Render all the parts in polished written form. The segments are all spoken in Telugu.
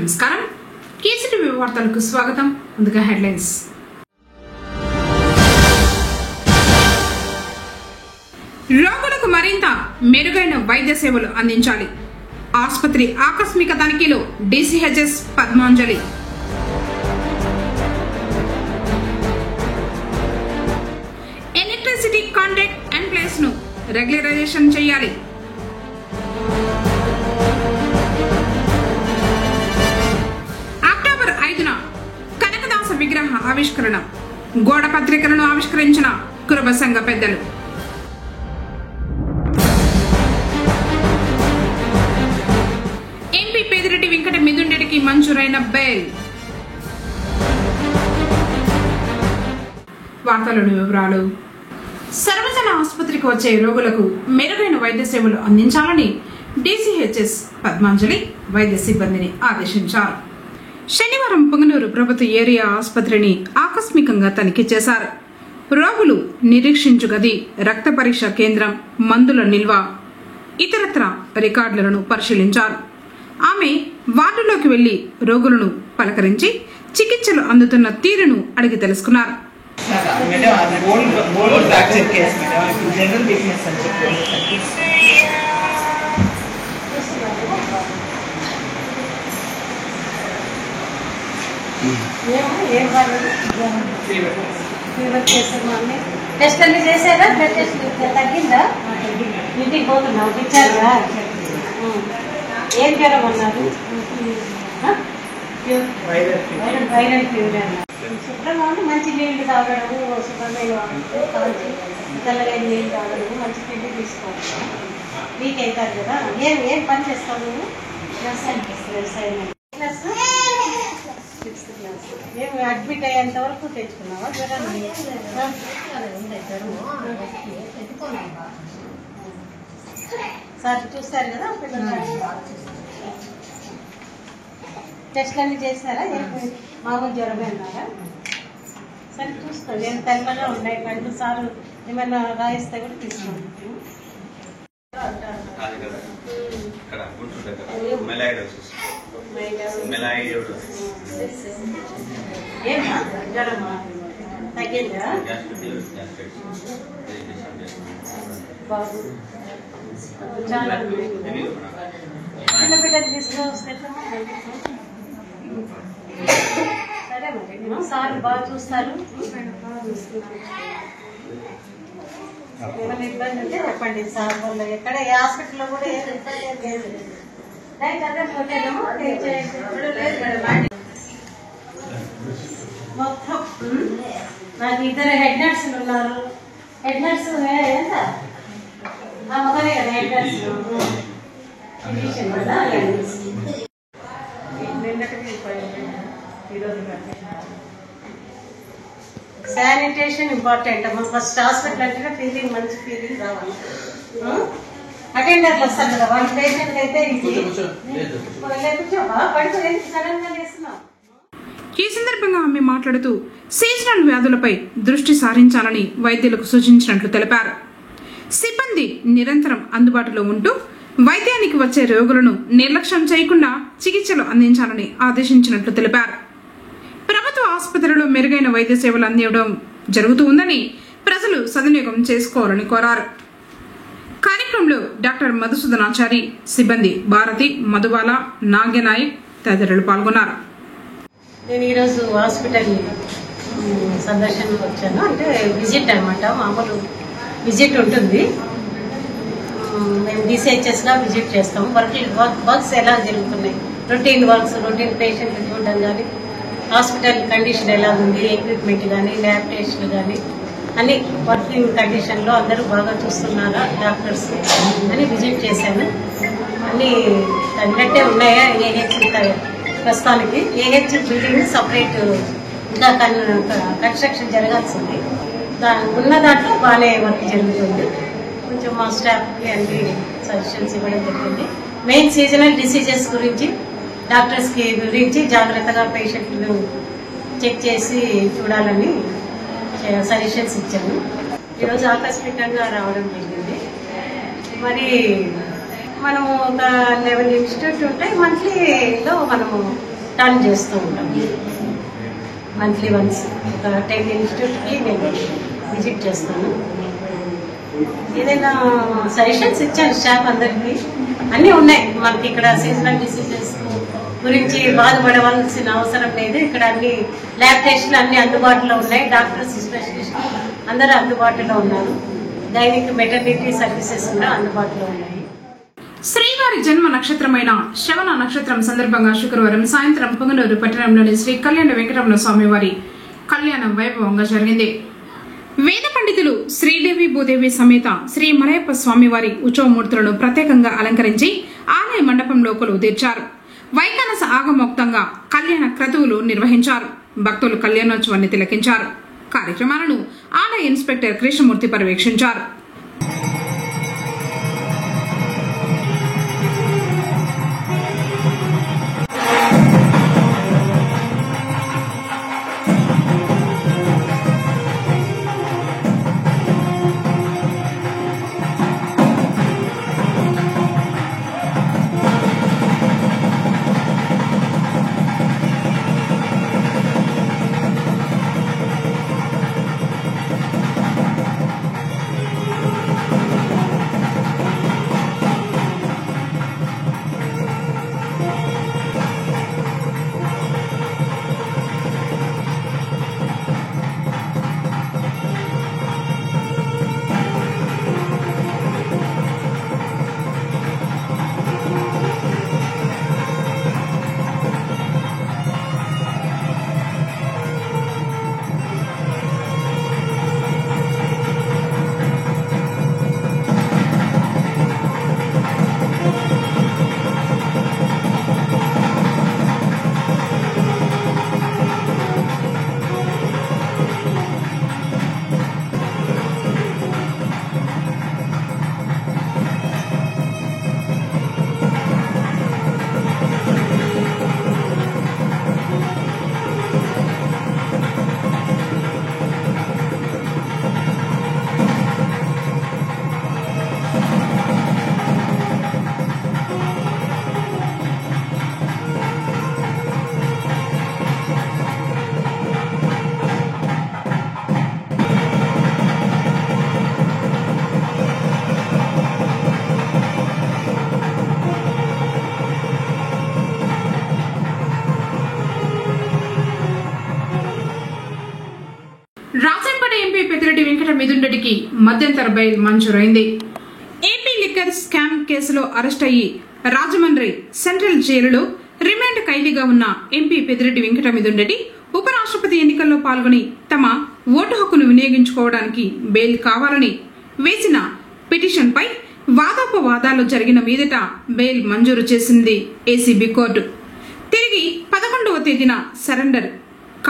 నమస్కారం. కేసీటీవీ వార్తలకు స్వాగతం. ముందుగా హెడ్లైన్స్. రోగులకు మరింత మెరుగైన వైద్య సేవలు అందించాలి. ఆసుపత్రి ఆకస్మిక తనిఖీలో DCHS Padmanjali. Electricity contract employees ను రెగ్యులరైజేషన్ చేయాలి. అక్టోబర్ 5న కనకదాస విగ్రహ ఆవిష్కరణ. గోడ పత్రికలను ఆవిష్కరించిన కురుబ సంఘ పెద్దలు. ఎంపీ పేదిరెడ్డి వెంకట మిథున్ రెడ్డికి మంజూరైన బెయిల్. వార్తలోని వివరాలు. సర్వజన ఆసుపత్రికి వచ్చే రోగులకు మెరుగైన వైద్య సేవలు అందించాలని డీసీహెచ్ఎస్ పద్మాంజలి వైద్య సిబ్బందిని ఆదేశించారు. శనివారం పొంగనూరు ప్రభుత్వ ఏరియా ఆసుపత్రిని ఆకస్మికంగా తనిఖీ చేశారు. రోగులు నిరీక్షించు గది, రక్త పరీక్ష కేంద్రం, మందుల నిల్వ, ఇతరత్ర రికార్డులను పరిశీలించారు. ఆమె వార్డులోకి వెళ్లి రోగులను పలకరించి చికిత్సలు అందుతున్న తీరును అడిగి తెలుసుకున్నారు. టెస్ట్ అన్ని చేశారా? బ్లడ్ టెస్ట్ తగ్గిందా? ఇంటికి పోతున్నావు ఇచ్చారా? ఏం జ్వరం అన్నారు? వైరల్ ఫీవర్ అన్నారు. శుభ్రంగా ఉండి మంచి నీళ్లు తాగడము, శుభ్రమైన కాల్చి తెల్లగైన నీళ్ళు తాగడము, మంచి తిండి తీసుకోవాలి. వీక్ అవుతారు కదా. ఏం పని చేస్తావు నువ్వు? వ్యవసాయం. Sixth class. ఏమి అడ్మిట్ అయ్యేంత వరకు తెచ్చుకున్నావా జ్వరాన్ని? సార్ చూస్తారు కదా పిల్లలు. టెస్ట్లు అన్ని చేస్తారా? మామూలు జ్వరమే అన్నారా? సరే చూస్తాను. నేను తెల్లగా ఉన్నాయి కళ్ళు. సార్ ఏమైనా రాయిస్తే కూడా తీసుకోండి. ఏమా జ్వరమా? తగ్గిందా? బాబు చాలా చిన్న బిడ్డలు తీసుకొస్తే సరే మరి సార్ బాగా చూస్తారు. ఏమైనా ఇబ్బంది ఉంటే చెప్పండి సార్ వల్ల. ఎక్కడ ఏ హాస్పిటల్లో కూడా ఏం ఇబ్బంది లేదు. మొత్తం నాకు ఇద్దరు హెడ్ నర్సులు ఉన్నారు. హెడ్ నర్సు ఎంత మొదలే కదా హెడ్ నర్సు. శానిటేషన్ ఇంపార్టెంట్ అమ్మా. ఫస్ట్ హాస్పిటల్ అంటే ఫీలింగ్, మంచి ఫీలింగ్ రావాలి. అటెండర్లు వస్తారు కదా, వాళ్ళ పేషెంట్ అయితే ఈ సందర్భంగా ఆమె మాట్లాడుతూ సీజనల్ వ్యాధులపై దృష్టి సారించాలని వైద్యులకు సూచించినట్లు తెలిపారు. సిబ్బంది నిరంతరం అందుబాటులో ఉంటూ వైద్యానికి వచ్చే రోగులను నిర్లక్ష్యం చేయకుండా చికిత్సలు అందించాలని ఆదేశించినట్లు తెలిపారు. ప్రభుత్వ ఆసుపత్రిలో మెరుగైన వైద్య సేవలు అందించడం జరుగుతూ ఉందని ప్రజలు సద్వినియోగం చేసుకోవాలని కోరారు. కార్యక్రమంలో డాక్టర్ మధుసూదనాచారి, సిబ్బంది భారతి, మధుబాల, నాగ్యనాయక్ తదితరులు పాల్గొన్నారు. నేను ఈరోజు హాస్పిటల్ సందర్శనకు వచ్చాను. అంటే విజిట్ అనమాట, మామూలు విజిట్ ఉంటుంది. మేము డీసీహెచ్ఎస్గా విజిట్ చేస్తాము. వర్క్స్ ఎలా జరుగుతున్నాయి, రొటీన్ వర్క్స్, రొటీన్ పేషెంట్లు చూడడం కానీ, హాస్పిటల్ కండిషన్ ఎలా ఉంది, ఎక్విప్మెంట్ కానీ, ల్యాబ్ టెస్ట్లు కానీ అన్ని వర్కింగ్ కండిషన్లో అందరూ బాగా చూస్తున్నారా డాక్టర్స్ అని విజిట్ చేశాను. అన్నీ తగినట్టే ఉన్నాయా? ఏహెచ్ ప్రస్తుతానికి ఏహెచ్ బిల్డింగ్ సపరేట్ ఇంకా కన్స్ట్రక్షన్ జరగాల్సింది. ఉన్న దాంట్లో బాగానే వర్క్ జరుగుతుంది. కొంచెం మా స్టాఫ్కి అన్ని సజెషన్స్ ఇవ్వడం జరిగింది. మెయిన్ సీజనల్ డిసీజెస్ గురించి, డాక్టర్స్కి గురించి జాగ్రత్తగా పేషెంట్లు చెక్ చేసి చూడాలని సజెషన్స్ ఇచ్చాను. ఈరోజు ఆకస్మికంగా రావడం జరిగింది. మరి మనము ఒక 11 ఇన్స్టిట్యూట్ ఉంటాయి. మంత్లీలో మనము టర్న్ చేస్తూ ఉంటాం. మంత్లీ వన్స్ ఒక 10 ఇన్స్టిట్యూట్కి నేను విజిట్ చేస్తాను. ఏదైనా సజెషన్స్ ఇచ్చాను స్టాఫ్ అందరికీ. అన్నీ ఉన్నాయి మనకి ఇక్కడ. సీజనల్ డిసీజెస్ గురించి బాధపడవలసిన అవసరం లేదు. ఇక్కడ అన్ని ల్యాబ్ టెస్టులు అన్ని అందుబాటులో ఉన్నాయి. డాక్టర్స్, స్పెషలిస్టులు అందరూ అందుబాటులో ఉన్నారు. దైనిక మెటర్నిటీ సర్వీసెస్ కూడా అందుబాటులో ఉన్నాయి. శ్రీవారి జన్మ నక్షత్రమైన శ్రవణ నక్షత్రం సందర్భంగా శుక్రవారం సాయంత్రం పొంగనూరు పట్టణంలోని శ్రీ కళ్యాణ వెంకటరమణ స్వామి వారి కళ్యాణం వైభవంగా జరిగింది. వేద పండితులు శ్రీదేవి భూదేవి సమేత శ్రీ మలయప్ప స్వామివారి ఉత్సవమూర్తులను ప్రత్యేకంగా అలంకరించి ఆలయ మండపంలో కొలువు తీర్చారు. వైఖానస ఆగమోక్తంగా కళ్యాణ క్రతువులు నిర్వహించారు. భక్తులు కళ్యాణోత్సవాన్ని తిలకించారు. కార్యక్రమాలను ఆలయ ఇన్స్పెక్టర్ కృష్ణమూర్తి పర్యవేక్షించారు. రాజంపేట ఎంపీ పెద్దిరెడ్డి వెంకట మిథున్ రెడ్డికి మధ్యంతర బెయిల్ మంజూరైంది. ఏపీ లిక్కర్ స్కామ్ కేసులో అరెస్ట్ అయ్యి రాజమండ్రి సెంట్రల్ జైలులో రిమాండ్ ఖైదీగా ఉన్న ఎంపీ పెద్దిరెడ్డి వెంకట మిథున్ రెడ్డి ఉపరాష్ట్రపతి ఎన్నికల్లో పాల్గొని తమ ఓటు హక్కును వినియోగించుకోవడానికి బెయిల్ కావాలని వేసిన పిటిషన్పై వాదోపవాదాలు జరిగిన మీదట బెయిల్ మంజూరు చేసింది ఏసీబీ కోర్టు. తిరిగి 11వ తేదీన సరెండర్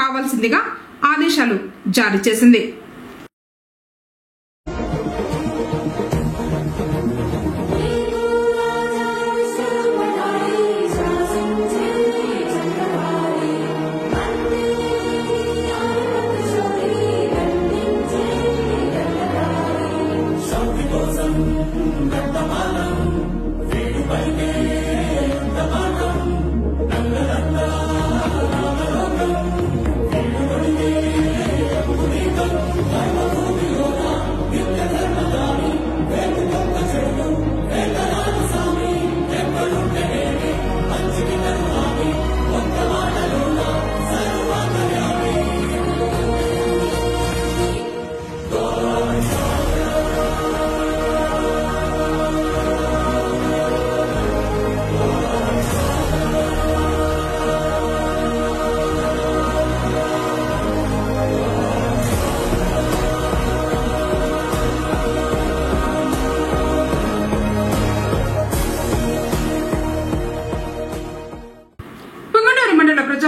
కావాల్సిందిగా ఆదేశాలు జారీ చేసింది.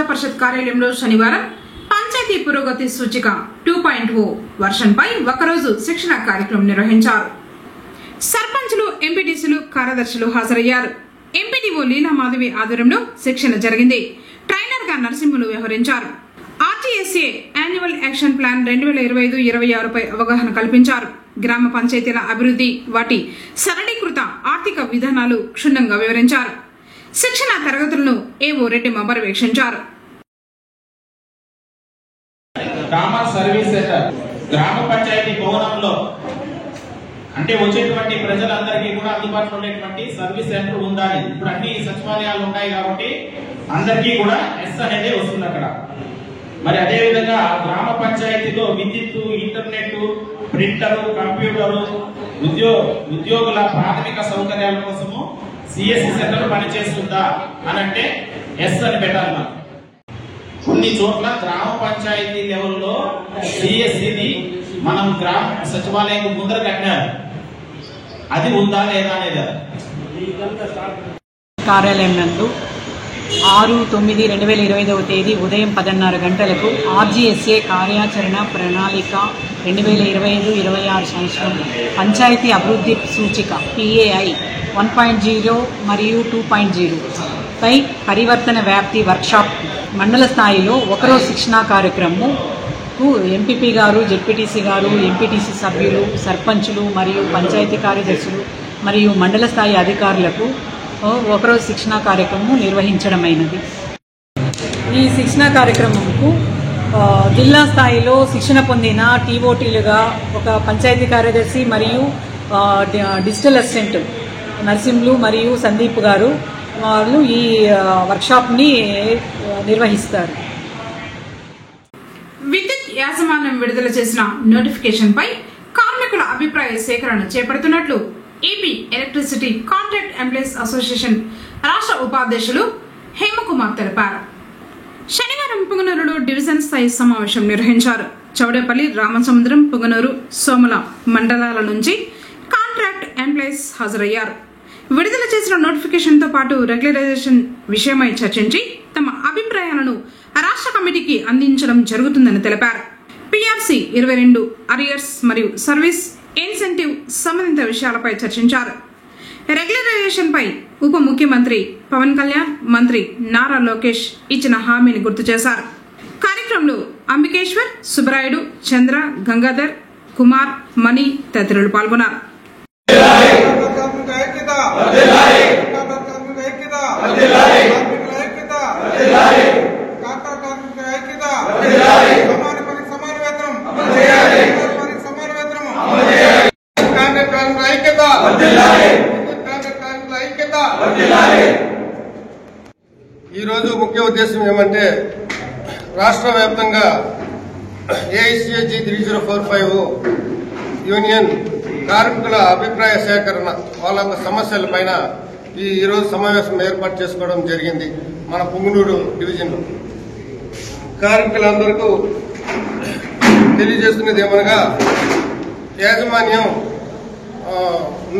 పరిషత్ కార్యాలయంలో శనివారం పంచాయతీ పురోగతి సూచిక 2.0 వర్షన్పై ఒకరోజు శిక్షణ కార్యక్రమం నిర్వహించారు. సర్పంచులు, ఎంపీటీసీలు, కార్యదర్శులు హాజరయ్యారు. ఎంపీడీఓ లీలా మాధవి ఆధ్వర్యంలో శిక్షణ జరిగింది. ట్రైనర్ గా నరసింహులు వ్యవహరించారు. ఆర్టీఎస్ఏ యాన్యువల్ యాక్షన్ ప్లాన్ 2025-26పై అవగాహన కల్పించారు. గ్రామ పంచాయతీల అభివృద్ధి, వాటి సరళీకృత ఆర్థిక విధానాలు క్షుణ్ణంగా వివరించారు. శిక్షణ తరగతులను ఏవో రెడ్డి పర్యవేక్షించారు. గ్రామ సర్వీస్ సెంటర్ గ్రామ పంచాయతీ భవనంలో అంటే వచ్చేటువంటి ప్రజలందరికీ కూడా అందుబాటులో ఉండేటువంటి సర్వీస్ సెంటర్ ఉండాలి. ఇప్పుడు అన్ని సచివాలయాలు ఉన్నాయి కాబట్టి అందరికీ కూడా ఎస్ అనేది వస్తుంది అక్కడ. మరి అదే విధంగా గ్రామ పంచాయతీలో విద్యుత్, ఇంటర్నెట్, ప్రింటర్, కంప్యూటర్, ఉద్యోగుల ప్రాథమిక సౌకర్యాల కోసము సిఎస్సి సెంటర్ పనిచేస్తుందా అని అంటే ఎస్ అని పెట్టాలి. కొన్ని చోట్ల గ్రామ పంచాయతీ లెవెల్లో సిఎస్సిని మనం గ్రామ సచివాలయం ముందర కట్టినారు. అది ఉందా లేదా అనేది కార్యాలయం నందు 6/9/2025 తేదీ ఉదయం 10:30 గంటలకు RGSA కార్యాచరణ ప్రణాళిక 2025-26 సంవత్సరం పంచాయతీ అభివృద్ధి సూచిక PAI 1.0 మరియు 2.0 పై పరివర్తన వ్యాప్తి వర్క్షాప్ మండల స్థాయిలో ఒకరోజు శిక్షణా కార్యక్రమం ఎంపీపీ గారు, జెడ్పీటీసీ గారు, ఎంపీటీసీ సభ్యులు, సర్పంచులు మరియు పంచాయతీ కార్యదర్శులు మరియు మండల స్థాయి అధికారులకు ఒకరోజు శిక్షణా కార్యక్రమం నిర్వహించడమైనది. ఈ శిక్షణా కార్యక్రమంకు జిల్లా స్థాయిలో శిక్షణ పొందిన TOTలుగా ఒక పంచాయతీ కార్యదర్శి మరియు డిజిటల్ అసిస్టెంట్ నరసింహులు మరియు సందీప్ గారు వాళ్ళు ఈ వర్క్షాప్ని నిర్వహిస్తారు. విద్యుత్ యాజమాన్యం విడుదల చేసిన నోటిఫికేషన్ పై కార్మికుల అభిప్రాయ సేకరణ చేపడుతున్నట్లు AP electricity contract employees association రాష్ట్ర ఉపాధ్యక్షులు హేమకుమార్ తెలిపారు. శనివారం పుంగనూరులో డివిజన్ స్థాయి సమావేశం నిర్వహించారు. చౌడేపల్లి, రామసముద్రం, పుంగనూరు, సోమల మండలాల నుంచి కాంట్రాక్ట్ ఎంప్లాయీస్ హాజరయ్యారు. విడుదల చేసిన నోటిఫికేషన్తో పాటు రెగ్యులరైజేషన్ విషయమై చర్చించి తమ అభిప్రాయాలను రాష్ట్ర కమిటీకి అందించడం జరుగుతుందని తెలిపారు. PRC 22 అరియర్స్ మరియు సర్వీస్ ఇన్సెంటివ్ సంబంధిత విషయాలపై చర్చించారు. రెగ్యులరైజేషన్ పై ఉప ముఖ్యమంత్రి పవన్ కళ్యాణ్, మంత్రి నారా లోకేష్ ఇచ్చిన హామీని గుర్తు చేశారు. కార్యక్రమంలో అంబికేశ్వర్, సుబ్బరాయుడు, చంద్ర, గంగాధర్, కుమార్, మణి తదితరులు పాల్గొన్నారు. ఈ రోజు ముఖ్య ఉద్దేశం ఏమంటే రాష్ట్ర వ్యాప్తంగా AICAG 3045 యూనియన్ కార్మికుల అభిప్రాయ సేకరణ వాళ్ళ సమస్యలపైన ఈరోజు సమావేశం ఏర్పాటు చేసుకోవడం జరిగింది. మన పుంగనూరు డివిజన్లో కార్మికులందరికీ తెలియజేస్తున్నది ఏమనగా యాజమాన్యం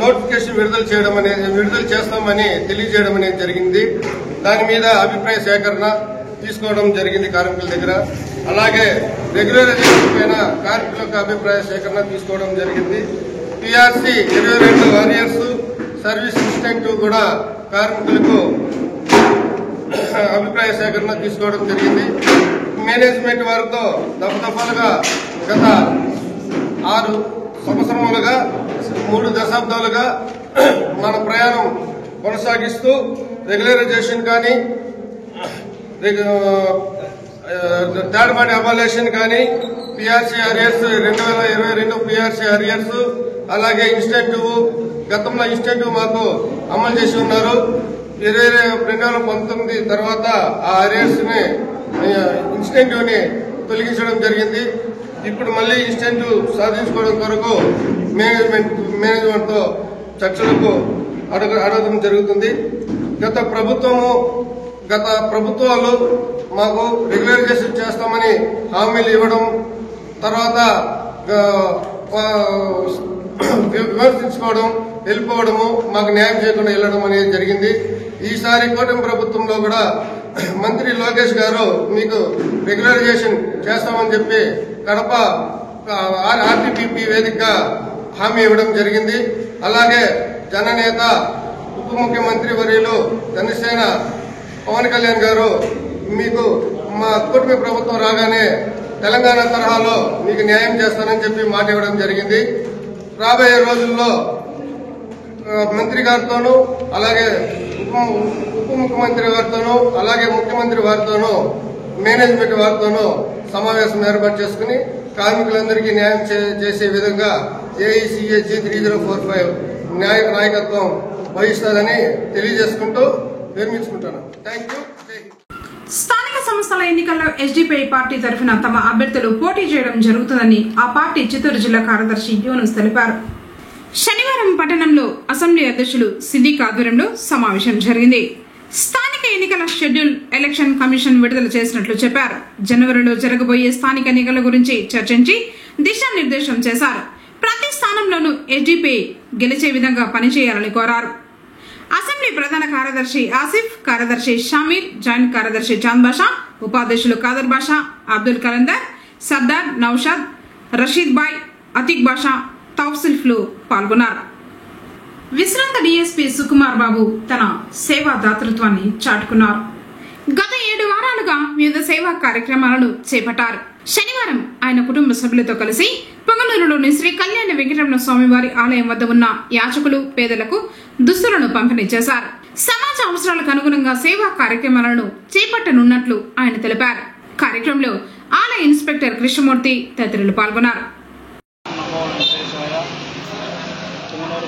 నోటిఫికేషన్ విడుదల చేస్తామని తెలియజేయడం అనేది జరిగింది. దాని మీద అభిప్రాయ సేకరణ తీసుకోవడం జరిగింది కార్మికుల దగ్గర. అలాగే రెగ్యులరైజేషన్ పైన కార్మికుల అభిప్రాయ సేకరణ తీసుకోవడం జరిగింది. PRC 22 అరియర్స్, సర్వీస్ ఇన్సెంటివ్ కూడా కార్మికులకు అభిప్రాయ సేకరణ తీసుకోవడం జరిగింది. మేనేజ్మెంట్ వారితో దఫదఫాలుగా గత 6 సంవత్సరములుగా 3 దశాబ్దాలుగా మన ప్రయాణం కొనసాగిస్తూ రెగ్యులరైజేషన్ కానీ, థర్డ్ పార్టీ అబాలేషన్ కానీ, PRC అరియర్స్ 2022 PRC అరియర్స్, అలాగే ఇన్స్టెంటివ్ గతంలో ఇన్స్టెంటివ్ మాకు అమలు చేసి ఉన్నారు. 2019 తర్వాత ఆ అరియర్స్ ని ఇన్స్టెంటివ్ ని తొలగించడం జరిగింది. ఇప్పుడు మళ్ళీ ఇన్స్టెంటివ్ సాధించుకోవడం కొరకు మేనేజ్మెంట్ తో చర్చలకు అడగడం జరుగుతుంది. గత ప్రభుత్వాలు మాకు రెగ్యులరైజేషన్ చేస్తామని హామీలు ఇవ్వడం, తర్వాత విమర్శించుకోవడం, వెళ్ళిపోవడము, మాకు న్యాయం చేయకుండా వెళ్ళడం అనేది జరిగింది. ఈసారి కూటమి ప్రభుత్వంలో కూడా మంత్రి లోకేష్ గారు మీకు రెగ్యులరైజేషన్ చేస్తామని చెప్పి కడప RTPP వేదికగా హామీ ఇవ్వడం జరిగింది. అలాగే జననేత ఉప ముఖ్యమంత్రి వర్యులు జనసేన పవన్ కళ్యాణ్ గారు మీకు మా కూటమి ప్రభుత్వం రాగానే తెలంగాణ తరహాలో మీకు న్యాయం చేస్తానని చెప్పి మాట ఇవ్వడం జరిగింది. రాబోయే రోజుల్లో మంత్రి గారితోనూ అలాగే ఉప ఉప ముఖ్యమంత్రి వారితోనూ అలాగే ముఖ్యమంత్రి వారితోనూ మేనేజ్మెంట్ వారితోనూ సమావేశం ఏర్పాటు చేసుకుని కార్మికులందరికీ న్యాయం చేసే విధంగా AICAG 3045 నాయకత్వం వహిస్తుందని తెలియజేసుకుంటూ విరమించుకుంటాను. Thank you. స్థానిక సంస్థల ఎన్నికల్లో SDPI పార్టీ తరఫున తమ అభ్యర్థులు పోటీ చేయడం జరుగుతుందని ఆ పార్టీ చిత్తూరు జిల్లా కార్యదర్శి యూనుస్ తెలిపారు. శనివారం పట్టణంలో అసెంబ్లీ అధ్యక్షులు సిద్దిక్ ఆధ్వర్యంలో సమావేశం జరిగింది. స్థానిక ఎన్నికల షెడ్యూల్ ఎలక్షన్ కమిషన్ విడుదల చేసినట్లు చెప్పారు. జనవరిలో జరగబోయే స్థానిక ఎన్నికల గురించి చర్చించి దిశానిర్దేశం చేశారు. ప్రతి స్థానంలోనూ SDPI గెలిచే విధంగా పనిచేయాలని కోరారు. అసెంబ్లీ ప్రధాన కార్యదర్శి ఆసిఫ్, కార్యదర్శి షమీర్, జాయింట్ కార్యదర్శి చాంద్ బాషా, ఉపాధ్యక్షులు కాదర్ బాషా, అబ్దుల్ కలందర్, సర్దార్, నౌషాద్, రషీద్ బాయ్, అతిక్ బాషా, తౌసిఫ్లు పాల్గొన్నారు. విశ్రాంత DSP సుకుమార్ బాబు తన సేవా దాతృత్వాన్ని చాటుకున్నారు. గత 7 వారాలుగా వివిధ సేవా కార్యక్రమాలను చేపట్టారు. శనివారం ఆయన కుటుంబ సభ్యులతో కలిసి పొంగనూరులోని శ్రీ కళ్యాణ వెంకటరమణ స్వామివారి ఆలయం వద్ద ఉన్న యాచకులు, పేదలకు దుస్తులను పంపిణీ చేశారు. సమాజ అవసరాలకు అనుగుణంగా సేవా కార్యక్రమాలను చేపట్టనున్నట్లు ఆయన తెలిపారు. కార్యక్రమంలో ఆలయ ఇన్స్పెక్టర్ కృష్ణమూర్తి తదితరులు పాల్గొన్నారు.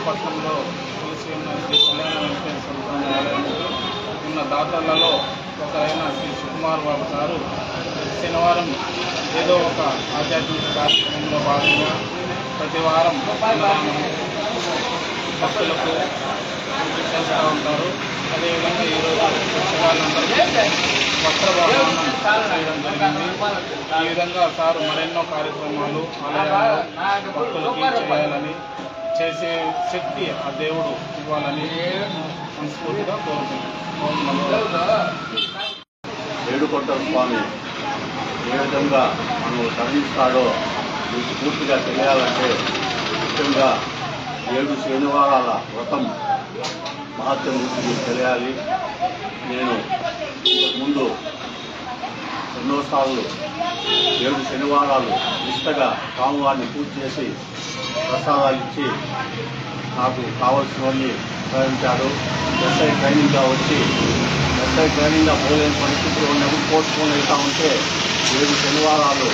పట్టణంలో తులసి ఉన్న శ్రీ కళ్యాణ వెంకటేశ్వర స్వామి ఆలయంలో ఉన్న దాతలలో ఒకరైన శ్రీ సుకుమార్ బాబు గారు శనివారం ఏదో ఒక ఆధ్యాత్మిక కార్యక్రమంలో భాగంగా ప్రతి వారం భక్తులకు చేస్తూ ఉంటారు. అదేవిధంగా ఈరోజు వాళ్ళందరికీ వస్త్రభావనం చేయడం జరిగింది. ఈ విధంగా సారు మరెన్నో కార్యక్రమాలు ఆలయాల్లో భక్తులకి చేయాలని, చేసే శక్తి ఆ దేవుడు ఇవ్వాలని మనస్ఫూర్తిగా కోరుకుంటున్నాం. ఏడుకొండల స్వామి ఏ విధంగా మనం తరలిస్తాడో మీకు పూర్తిగా తెలియాలంటే ముఖ్యంగా 7 శనివారాల వ్రతం మహత్యం గురించి తెలియాలి. నేను ముందు ఎన్నోసార్లు 7 శనివారాలు నిష్టగా స్వామివారిని పూజ చేసి ప్రసాదాలు ఇచ్చి నాకు కావాల్సినవన్నీ ప్రయాణించాడు. SI ట్రైనింగ్గా వచ్చి SI ట్రైనింగ్గా పోలేని పరిస్థితులు ఉన్నప్పుడు పోస్ట్పోన్ అవుతా ఉంటే 7 శనివారాలు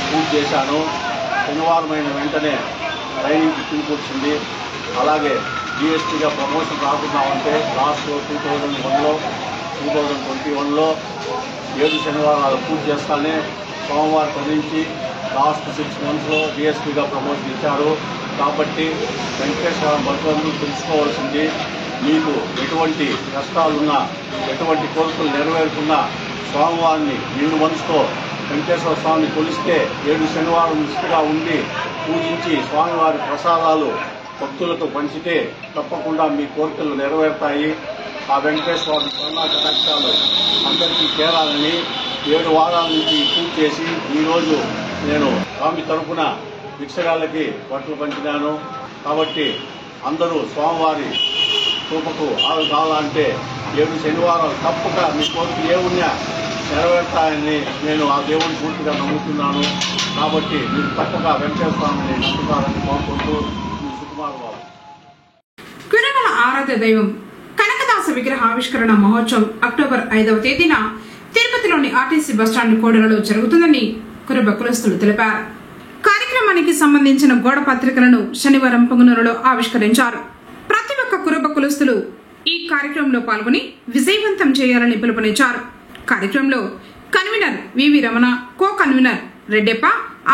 పూజ చేశాను. శనివారం అయిన వెంటనే ట్రైనింగ్కి పిలుపుకొచ్చింది. అలాగే GSTగా ప్రమోషన్ రాకుండా ఉంటే లాస్ట్ 2001లో 2021లో 7 శనివారాలు పూజ చేస్తానే సోమవారం నుంచి లాస్ట్ 6 monthsలో DSPగా ప్రమోషన్ ఇచ్చారు. కాబట్టి వెంకటేశ్వర భక్తులందరూ తెలుసుకోవాల్సింది, మీకు ఎటువంటి కష్టాలున్నా ఎటువంటి కోరికలు నెరవేరుకున్నా స్వామివారిని నిండు మనసుతో వెంకటేశ్వర స్వామిని కొలిస్తే 7 శనివారం నిష్ఠగా ఉండి పూజించి స్వామివారి ప్రసాదాలు భక్తులకు పంచితే తప్పకుండా మీ కోరికలు నెరవేరుతాయి. ఆ వెంకటేశ్వర కరుణా కటాక్షాలు అందరికీ చేరాలని 7 వారాల నుంచి పూజ చేసి ఈరోజు నేను స్వామి తరఫున భిక్షగాళ్ళకి బట్టలు పంచినాను. కాబట్టి అందరూ స్వామివారి కృపకు కావాలంటే 7 శనివారాలు తప్పక మీ కోరిక ఏమున్నా నెరవేరుతాయని నేను ఆ దేవుడిని పూర్తిగా నమ్ముతున్నాను. కాబట్టి మీరు తప్పక వెంకటేశ్వర స్వామిని నమ్ముతారని కోరుకుంటూ సుకుమార్ బాబు. కురవల ఆరాధ్య దైవం కనకదాస విగ్రహ ఆవిష్కరణ మహోత్సవం అక్టోబర్ 5వ తేదీన తిరుపతిలోని RTC బస్టాండ్ కోడలలో జరుగుతుందని కురుబ కులస్తులు తెలిపారు. కార్యక్రమానికి సంబంధించిన గోడ పత్రికలను శనివారం పొంగనూరులో ఆవిష్కరించారు. ప్రతి ఒక్క కురుబ కులస్తులు ఈ కార్యక్రమంలో పాల్గొని విజయవంతం చేయాలని పిలుపునిచ్చారు. కార్యక్రమంలో కన్వీనర్ వివి రమణ, కో కన్వీనర్ రెడ్డెప్ప,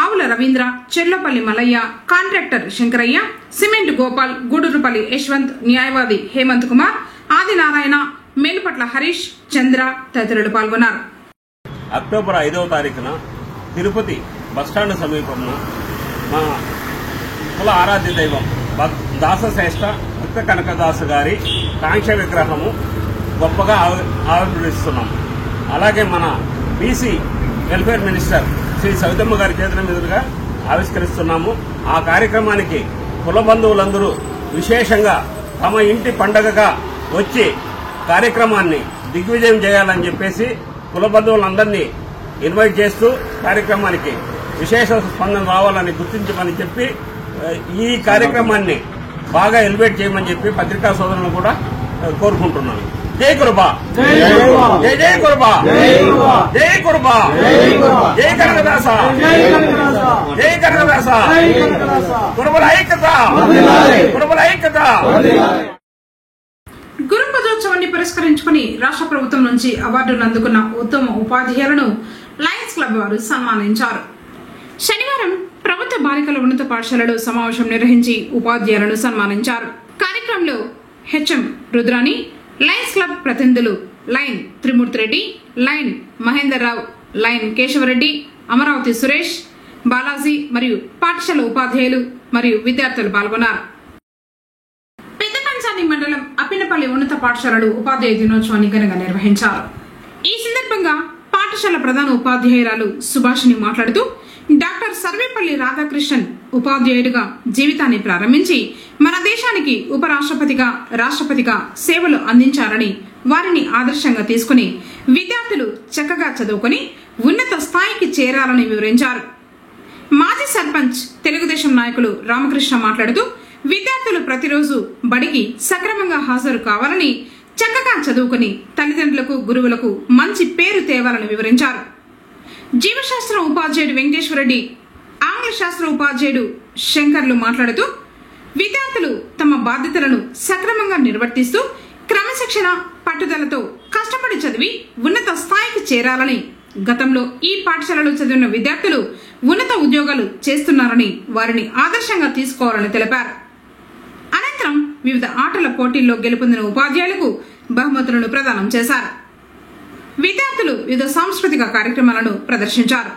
ఆవుల రవీంద్ర, చెర్లపల్లి మల్లయ్య, కాంట్రాక్టర్ శంకరయ్య, సిమెంట్ గోపాల్, గూడూరుపల్లి యశ్వంత్, న్యాయవాది హేమంత్ కుమార్, ఆదినారాయణ, మేలుపట్ల హరీష్, చంద్ర తదితరులు పాల్గొన్నారు. అక్టోబర్ 5వ తారీఖున తిరుపతి బస్టాండ్ సమీపంలో మా కుల ఆరాధ్య దైవం దాసశ్రేష్ఠ భక్త కనకదాస గారి కాంక్ష విగ్రహము గొప్పగా ఆవిర్భవిస్తున్నాం. అలాగే మన BC welfare minister Shri Savithamma గారి చేతుల మీదుగా ఆవిష్కరిస్తున్నాము. ఆ కార్యక్రమానికి కుల బంధువులందరూ విశేషంగా తమ ఇంటి పండగగా వచ్చి కార్యక్రమాన్ని దిగ్విజయం చేయాలని చెప్పేసి కుల బంధువులందరినీ ఇన్వైట్ చేస్తూ కార్యక్రమానికి విశేష స్పందన రావాలని గుర్తించమని చెప్పి ఈ కార్యక్రమాన్ని బాగా ఎలివేట్ చేయమని చెప్పి పత్రికా సోదరులను కూడా కోరుకుంటున్నాను. జై కురుబా, జై జై కురుబా, జై కురుబా, జై కనకదాస, జై కనకదాస, కురుబల ఐక్యత, కురుబల ఐక్యత. గురు పూజోత్సవాన్ని పురస్కరించుకుని రాష్ట్ర ప్రభుత్వం నుంచి అవార్డులు అందుకున్న ఉత్తమ ఉపాధ్యాయులను లయన్స్ క్లబ్ వారు సన్మానించారు. శనివారం ప్రభుత్వ బాలికల ఉన్నత పాఠశాలలో సమావేశం నిర్వహించి ఉపాధ్యాయులను సన్మానించారు. కార్యక్రమంలో హెచ్ఎం రుద్రాని, లయన్స్ క్లబ్ ప్రతినిధులు లైన్ త్రిమూర్తిరెడ్డి, లైన్ మహేందర్ రావు, లైన్ కేశవరెడ్డి, అమరావతి సురేష్, బాలాజీ మరియు పాఠశాల ఉపాధ్యాయులు మరియు విద్యార్థులు పాల్గొన్నారు. పెద్దపంచాని మండలం అప్పినపల్లి ఉన్నత పాఠశాలలో ఉపాధ్యాయ దినోత్సవాన్ని ఘనంగా నిర్వహించారు. ఈ సందర్భంగా పాఠశాల ప్రధాన ఉపాధ్యాయురాలు సుభాషిణి మాట్లాడుతూ డాక్టర్ సర్వేపల్లి రాధాకృష్ణన్ ఉపాధ్యాయుడిగా జీవితాన్ని ప్రారంభించి మన దేశానికి ఉపరాష్ట్రపతిగా, రాష్ట్రపతిగా సేవలు అందించారని, వారిని ఆదర్శంగా తీసుకుని విద్యార్థులు చక్కగా చదువుకుని ఉన్నత స్థాయికి చేరాలని వివరించారు. మాజీ సర్పంచ్ తెలుగుదేశం నాయకులు రామకృష్ణ మాట్లాడుతూ విద్యార్థులు ప్రతిరోజు బడికి సక్రమంగా హాజరు కావాలని, చక్కగా చదువుకుని తల్లిదండ్రులకు, గురువులకు మంచి పేరు తేవాలని వివరించారు. జీవశాస్త్రం ఉపాధ్యాయుడు వెంకటేశ్వరరెడ్డి, ఆంగ్ల శాస్త్ర ఉపాధ్యాయుడు శంకర్లు మాట్లాడుతూ విద్యార్థులు తమ బాధ్యతలను సక్రమంగా నిర్వర్తిస్తూ క్రమశిక్షణ, పట్టుదలతో కష్టపడి చదివి ఉన్నత స్థాయికి చేరాలని, గతంలో ఈ పాఠశాలలో చదివిన విద్యార్థులు ఉన్నత ఉద్యోగాలు చేస్తున్నారని, వారిని ఆదర్శంగా తీసుకోవాలని తెలిపారు. అనంతరం వివిధ ఆటల పోటీల్లో గెలుపొందిన ఉపాధ్యాయులకు బహుమతులను ప్రదానం చేశారు. విద్యార్థులు వివిధ సాంస్కృతిక కార్యక్రమాలను ప్రదర్శించారు.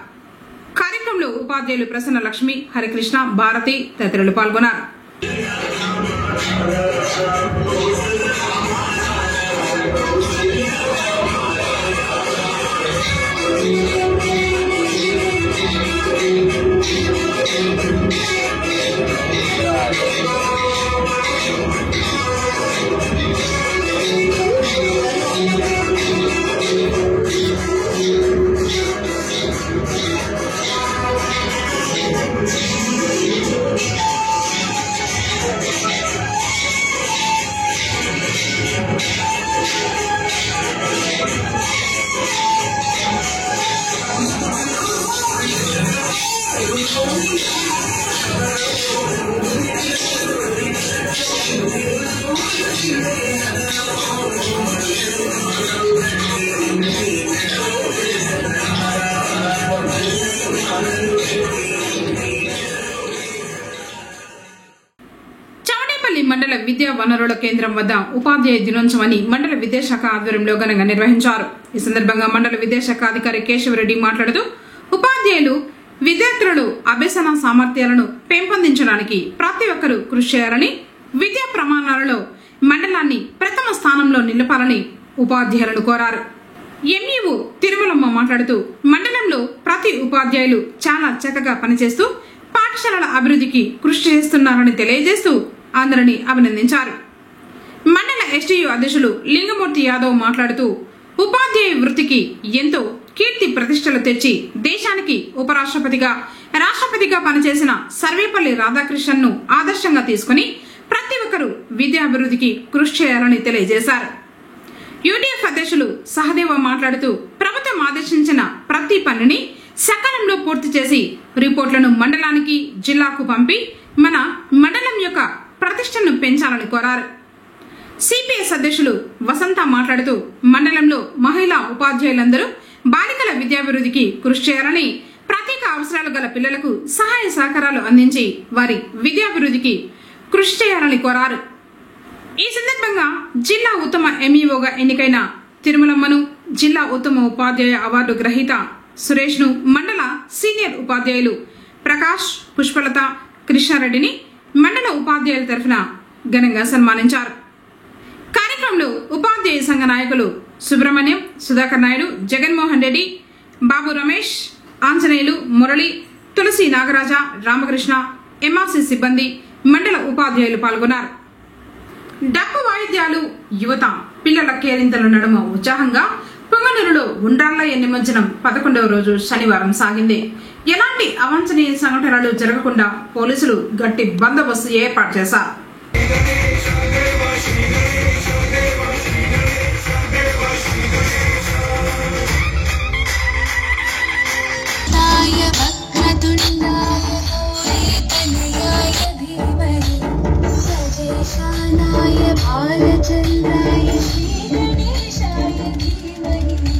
కార్యక్రమంలో ఉపాధ్యాయులు ప్రసన్న లక్ష్మి, హరికృష్ణ, భారతి తదితరులు పాల్గొన్నారు. మండల విద్యా వనరుల కేంద్రం వద్ద ఉపాధ్యాయ దినోత్సవాన్ని మండల విద్యాశాఖ ఆధ్వర్యంలో ఘనంగా నిర్వహించారు. ఈ సందర్భంగా మండల విద్యాశాఖ అధికారి కేశవరెడ్డి మాట్లాడుతూ ఉపాధ్యాయులు విద్యార్థులలో అభ్యసన సామర్థ్యాలను పెంపొందించడానికి ప్రతి ఒక్కరూ కృషి చేయాలని, విద్యా ప్రమాణాలలో మండలాన్ని ప్రథమ స్థానంలో నిలపాలని ఉపాధ్యాయులను కోరారు. ఎంఈఓ తిరుమలమ్మ మాట్లాడుతూ మండలంలో ప్రతి ఉపాధ్యాయులు చాలా చక్కగా పనిచేస్తూ పాఠశాలల అభివృద్ధికి కృషి చేస్తున్నారని తెలియజేస్తూ అందరినీ అభినందించారు. మండల ఎస్టీయూ అధ్యక్షులు లింగమూర్తి యాదవ్ మాట్లాడుతూ ఉపాధ్యాయ వృత్తికి ఎంతో కీర్తి ప్రతిష్టలు తెచ్చి దేశానికి ఉపరాష్ట్రపతిగా, రాష్ట్రపతిగా పనిచేసిన సర్వేపల్లి రాధాకృష్ణన్ను ఆదర్శంగా తీసుకుని ప్రతి ఒక్కరూ విద్యాభివృద్ధికి కృషి చేయాలని తెలియజేశారు. యూడీఎఫ్ అధ్యక్షులు సహదేవ మాట్లాడుతూ ప్రభుత్వం ఆదేశించిన ప్రతి పనిని సకాలంలో పూర్తి చేసి రిపోర్టులను మండలానికి, జిల్లాకు పంపి మన మండలం యొక్క ప్రతిష్టను పెంచాలని కోరారు. సిపిఎస్ అధ్యక్షులు వసంత మాట్లాడుతూ మండలంలో మహిళా ఉపాధ్యాయులందరూ బాలికల విద్యాభివృద్ధికి కృషి చేయాలని, ప్రత్యేక అవసరాలు గల పిల్లలకు సహాయ సహకారాలు అందించి వారి విద్యాభివృద్ధికి కృషి చేయాలని కోరారు. ఈ సందర్భంగా జిల్లా ఉత్తమ ఎంఈఓగా ఎన్నికైన తిరుమలమ్మను, జిల్లా ఉత్తమ ఉపాధ్యాయ అవార్డు గ్రహీత సురేష్ ను మండల సీనియర్ ఉపాధ్యాయులు ప్రకాష్, పుష్పలత, కృష్ణారెడ్డిని మండల ఉపాధ్యాయుల తరఫున ఘనంగా సన్మానించారు. కార్యక్రమంలో ఉపాధ్యాయ సంఘ నాయకులు సుబ్రహ్మణ్యం, సుధాకర్ నాయుడు, జగన్మోహన్ రెడ్డి, బాబు రమేష్, ఆంజనేయులు, మురళి, తులసి నాగరాజ, రామకృష్ణ, ఎంఆర్సీ సిబ్బంది, మండల ఉపాధ్యాయులు పాల్గొన్నారు. డప్పు వాయిద్యాలు, యువత, పిల్లల కేరింతల నడుమ ఉత్సాహంగా పొంగనూరులో ఉండ్రాళ్లయ్య నిమజ్జనం 11వ రోజు శనివారం సాగింది. ఎలాంటి అవాంఛనీయ సంఘటనలు జరగకుండా పోలీసులు గట్టి బందోబస్తు ఏర్పాటు చేశారు. वक्रतुण्डाय गौरीतनयाय धीमहि सजेशानाय भालचन्द्राय श्रीगणेशाय धीमहि।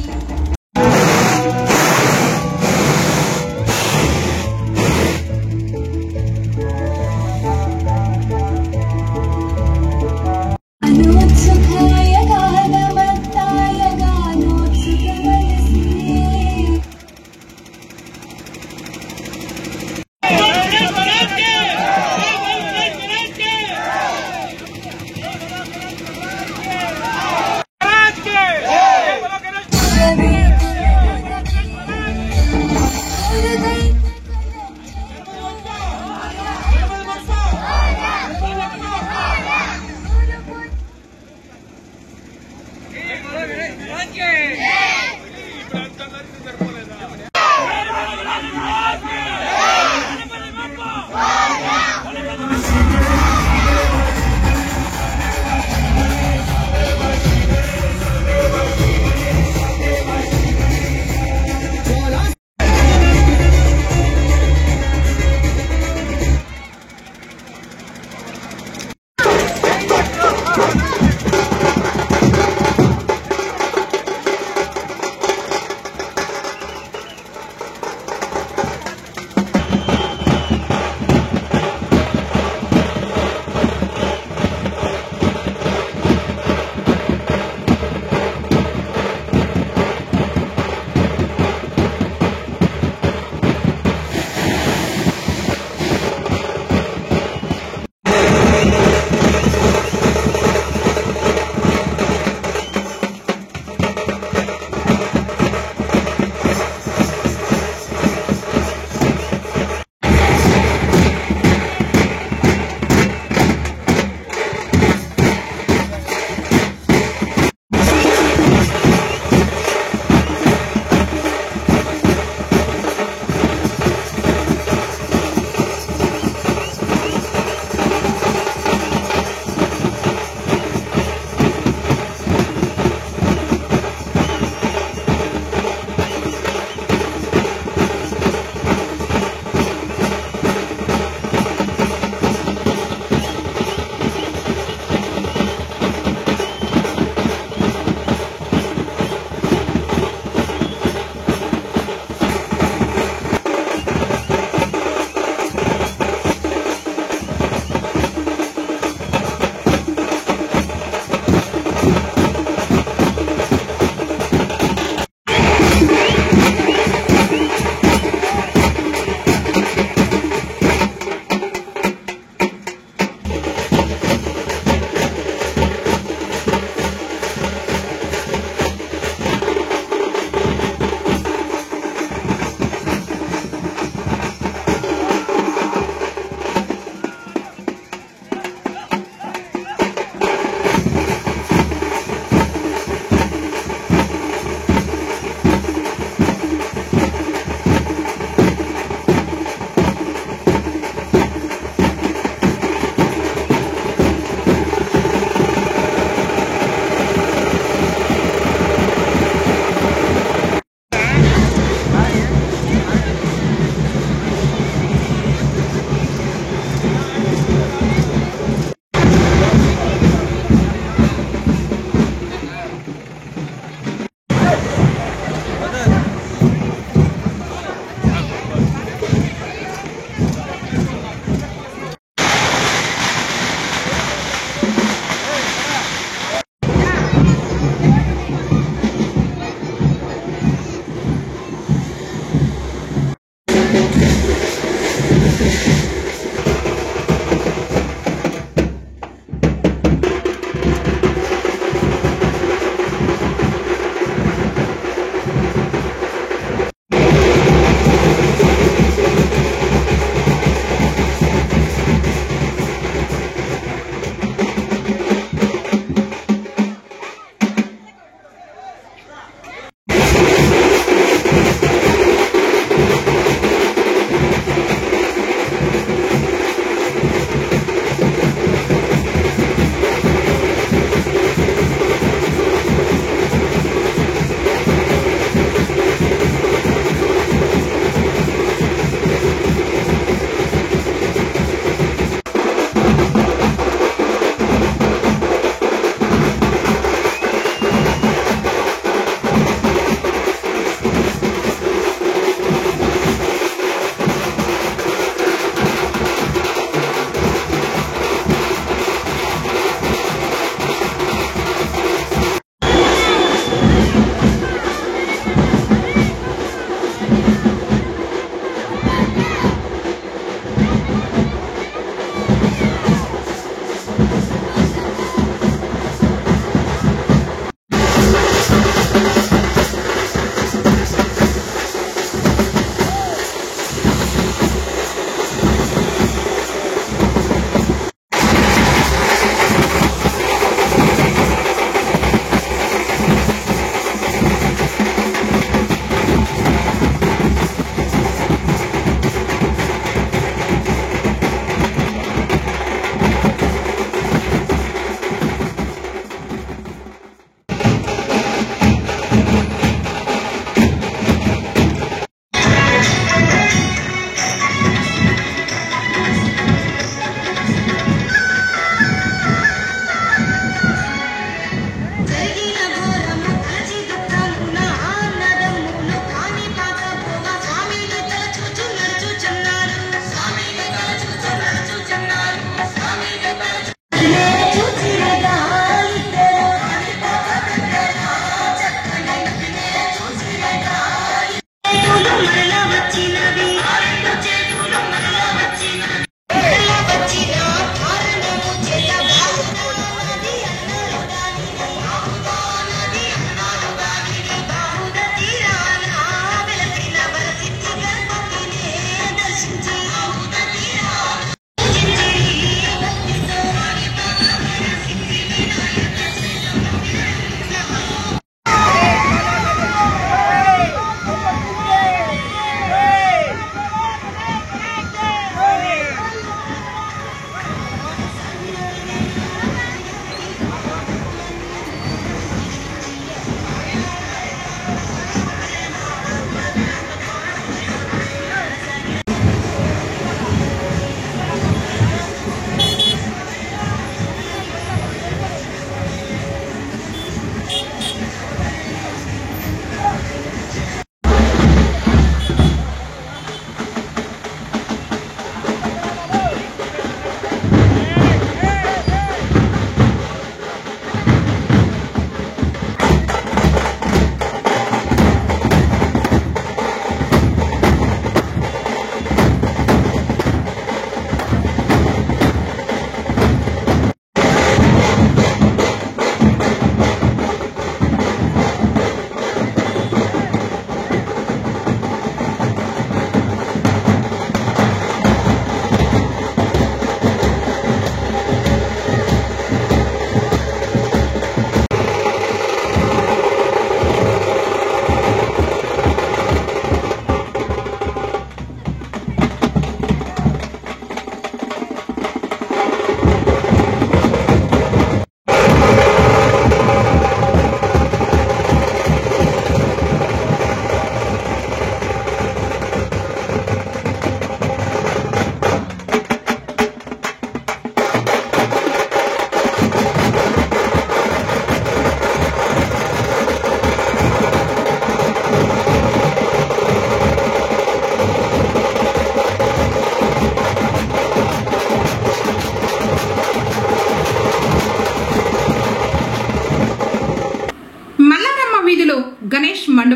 अनोत्सुकाय गानवत्ताय गानोत्सुकमनसे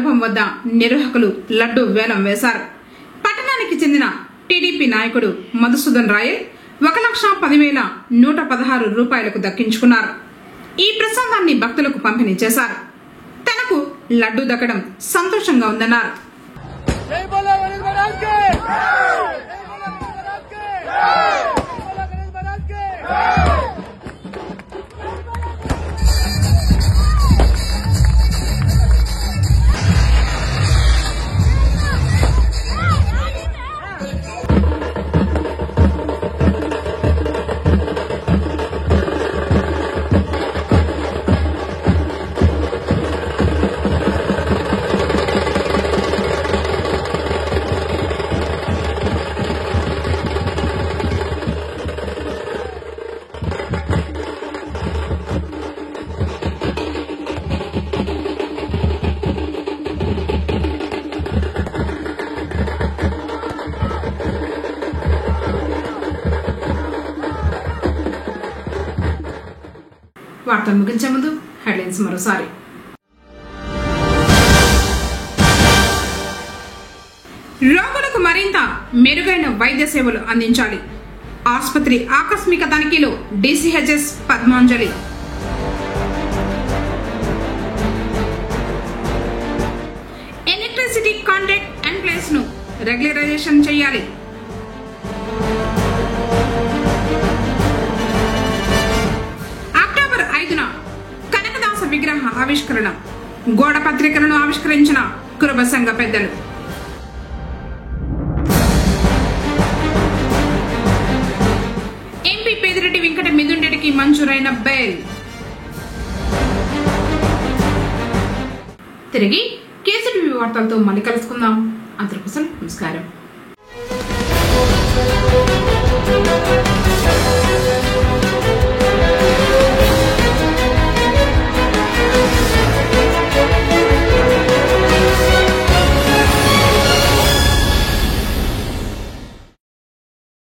మండపం వద్ద నిర్వాహకులు లడ్డు వేలం వేశారు. పట్టణానికి చెందిన టీడీపీ నాయకుడు మధుసూదన్ రాయ్ 1,10,116 రూపాయలకు దక్కించుకున్నారు. ఈ ప్రసాదాన్ని భక్తులకు పంపిణీ చేశారు. తనకు లడ్డు దక్కడం సంతోషంగా ఉందన్నారు. వార్తలు ముగించే ముందు హెడ్లైన్స్ మరోసారి. రోగులకు మరింత మెరుగైన వైద్య సేవలు అందించాలి. ఆసుపత్రి ఆకస్మిక తనిఖీలో DCHS Padmanjali. Electricity contract and place ను రెగ్యులరైజేషన్ చేయాలి. అక్టోబర్ 5న కనకదాస విగ్రహ ఆవిష్కరణ. గోడ పత్రికలను ఆవిష్కరించిన కురుబ సంఘ పెద్దలు. ఎంపీ పేదిరెడ్డి వెంకట మిథున్ రెడ్డికి మంజూరైన బెయిల్. తిరిగి కేసీటీవీ వార్తలతో మళ్ళీ కలుసుకుందాం. అందరికోసం నమస్కారం.